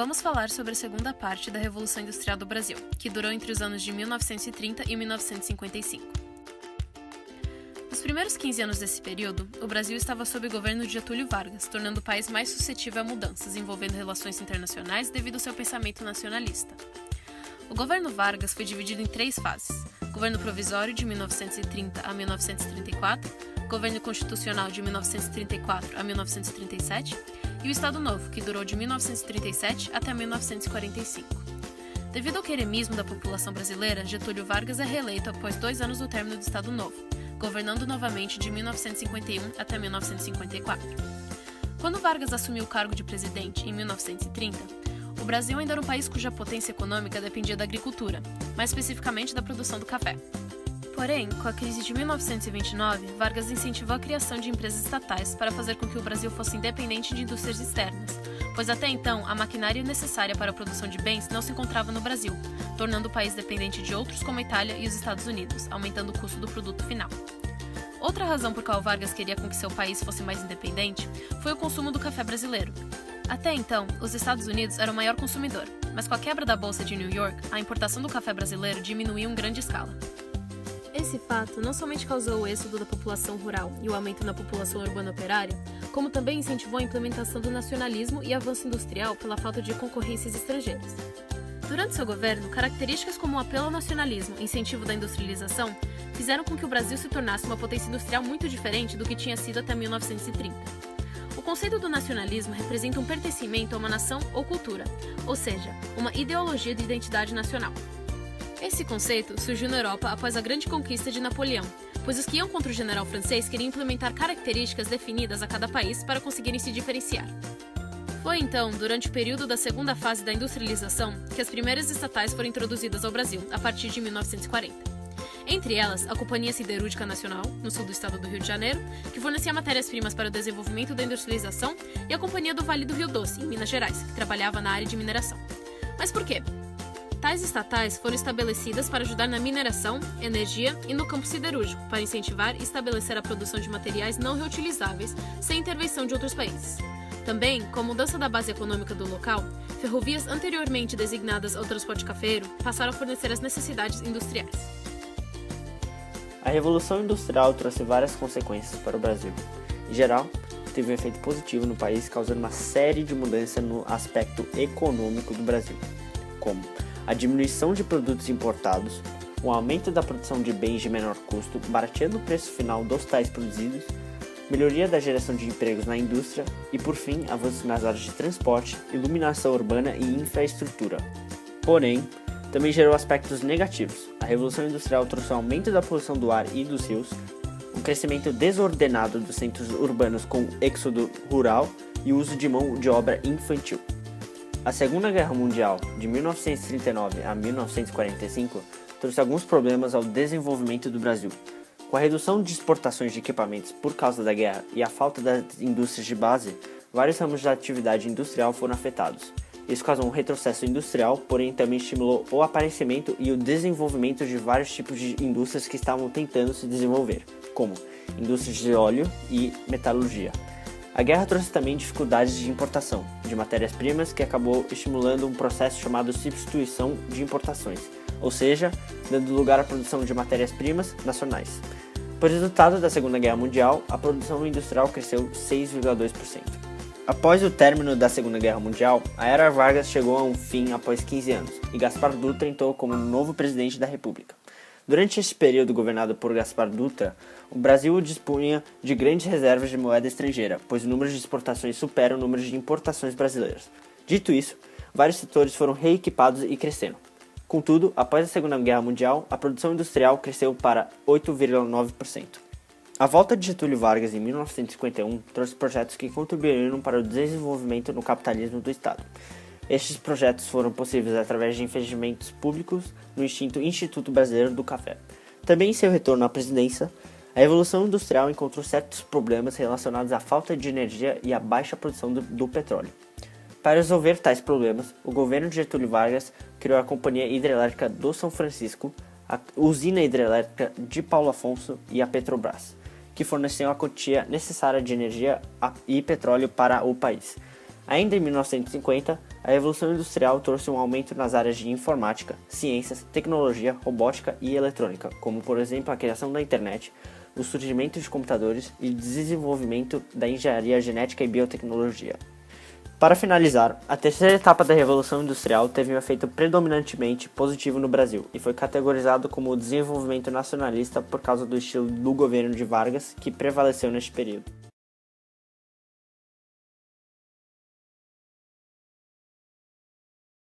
Vamos falar sobre a segunda parte da Revolução Industrial do Brasil, que durou entre os anos de 1930 e 1955. Nos primeiros 15 anos desse período, o Brasil estava sob o governo de Getúlio Vargas, tornando o país mais suscetível a mudanças envolvendo relações internacionais devido ao seu pensamento nacionalista. O governo Vargas foi dividido em 3 fases: governo provisório de 1930 a 1934, governo constitucional de 1934 a 1937 e o Estado Novo, que durou de 1937 até 1945. Devido ao queremismo da população brasileira, Getúlio Vargas é reeleito após 2 anos do término do Estado Novo, governando novamente de 1951 até 1954. Quando Vargas assumiu o cargo de presidente em 1930, o Brasil ainda era um país cuja potência econômica dependia da agricultura, mais especificamente da produção do café. Porém, com a crise de 1929, Vargas incentivou a criação de empresas estatais para fazer com que o Brasil fosse independente de indústrias externas, pois até então a maquinária necessária para a produção de bens não se encontrava no Brasil, tornando o país dependente de outros como a Itália e os Estados Unidos, aumentando o custo do produto final. Outra razão por qual Vargas queria com que seu país fosse mais independente foi o consumo do café brasileiro. Até então, os Estados Unidos eram o maior consumidor, mas com a quebra da Bolsa de New York, a importação do café brasileiro diminuiu em grande escala. Esse fato não somente causou o êxodo da população rural e o aumento na população urbana operária, como também incentivou a implementação do nacionalismo e avanço industrial pela falta de concorrências estrangeiras. Durante seu governo, características como o apelo ao nacionalismo e incentivo da industrialização fizeram com que o Brasil se tornasse uma potência industrial muito diferente do que tinha sido até 1930. O conceito do nacionalismo representa um pertencimento a uma nação ou cultura, ou seja, uma ideologia de identidade nacional. Esse conceito surgiu na Europa após a grande conquista de Napoleão, pois os que iam contra o general francês queriam implementar características definidas a cada país para conseguirem se diferenciar. Foi então, durante o período da segunda fase da industrialização, que as primeiras estatais foram introduzidas ao Brasil, a partir de 1940. Entre elas, a Companhia Siderúrgica Nacional, no sul do estado do Rio de Janeiro, que fornecia matérias-primas para o desenvolvimento da industrialização, e a Companhia do Vale do Rio Doce, em Minas Gerais, que trabalhava na área de mineração. Mas por quê? Tais estatais foram estabelecidas para ajudar na mineração, energia e no campo siderúrgico, para incentivar e estabelecer a produção de materiais não reutilizáveis, sem intervenção de outros países. Também, com a mudança da base econômica do local, ferrovias anteriormente designadas ao transporte cafeeiro passaram a fornecer as necessidades industriais. A Revolução Industrial trouxe várias consequências para o Brasil. Em geral, teve um efeito positivo no país, causando uma série de mudanças no aspecto econômico do Brasil, como a diminuição de produtos importados, o aumento da produção de bens de menor custo, barateando o preço final dos tais produzidos, melhoria da geração de empregos na indústria e, por fim, avanços nas áreas de transporte, iluminação urbana e infraestrutura. Porém, também gerou aspectos negativos. A Revolução Industrial trouxe o aumento da poluição do ar e dos rios, um crescimento desordenado dos centros urbanos com êxodo rural e uso de mão de obra infantil. A Segunda Guerra Mundial, de 1939 a 1945, trouxe alguns problemas ao desenvolvimento do Brasil. Com a redução de exportações de equipamentos por causa da guerra e a falta das indústrias de base, vários ramos da atividade industrial foram afetados. Isso causou um retrocesso industrial, porém também estimulou o aparecimento e o desenvolvimento de vários tipos de indústrias que estavam tentando se desenvolver, como indústrias de óleo e metalurgia. A guerra trouxe também dificuldades de importação de matérias-primas, que acabou estimulando um processo chamado substituição de importações, ou seja, dando lugar à produção de matérias-primas nacionais. Por resultado da Segunda Guerra Mundial, a produção industrial cresceu 6,2%. Após o término da Segunda Guerra Mundial, a Era Vargas chegou a um fim após 15 anos, e Gaspar Dutra entrou como novo presidente da República. Durante este período governado por Gaspar Dutra, o Brasil dispunha de grandes reservas de moeda estrangeira, pois o número de exportações supera o número de importações brasileiras. Dito isso, vários setores foram reequipados e cresceram. Contudo, após a Segunda Guerra Mundial, a produção industrial cresceu para 8,9%. A volta de Getúlio Vargas em 1951 trouxe projetos que contribuíram para o desenvolvimento no capitalismo do Estado. Estes projetos foram possíveis através de investimentos públicos no extinto Instituto Brasileiro do Café. Também em seu retorno à presidência, a Revolução Industrial encontrou certos problemas relacionados à falta de energia e à baixa produção do petróleo. Para resolver tais problemas, o governo de Getúlio Vargas criou a Companhia Hidrelétrica do São Francisco, a Usina Hidrelétrica de Paulo Afonso e a Petrobras, que forneciam a quantia necessária de energia e petróleo para o país. Ainda em 1950, a Revolução Industrial trouxe um aumento nas áreas de informática, ciências, tecnologia, robótica e eletrônica, como por exemplo a criação da internet, o surgimento de computadores e o desenvolvimento da engenharia genética e biotecnologia. Para finalizar, a terceira etapa da Revolução Industrial teve um efeito predominantemente positivo no Brasil e foi categorizado como desenvolvimento nacionalista por causa do estilo do governo de Vargas que prevaleceu neste período.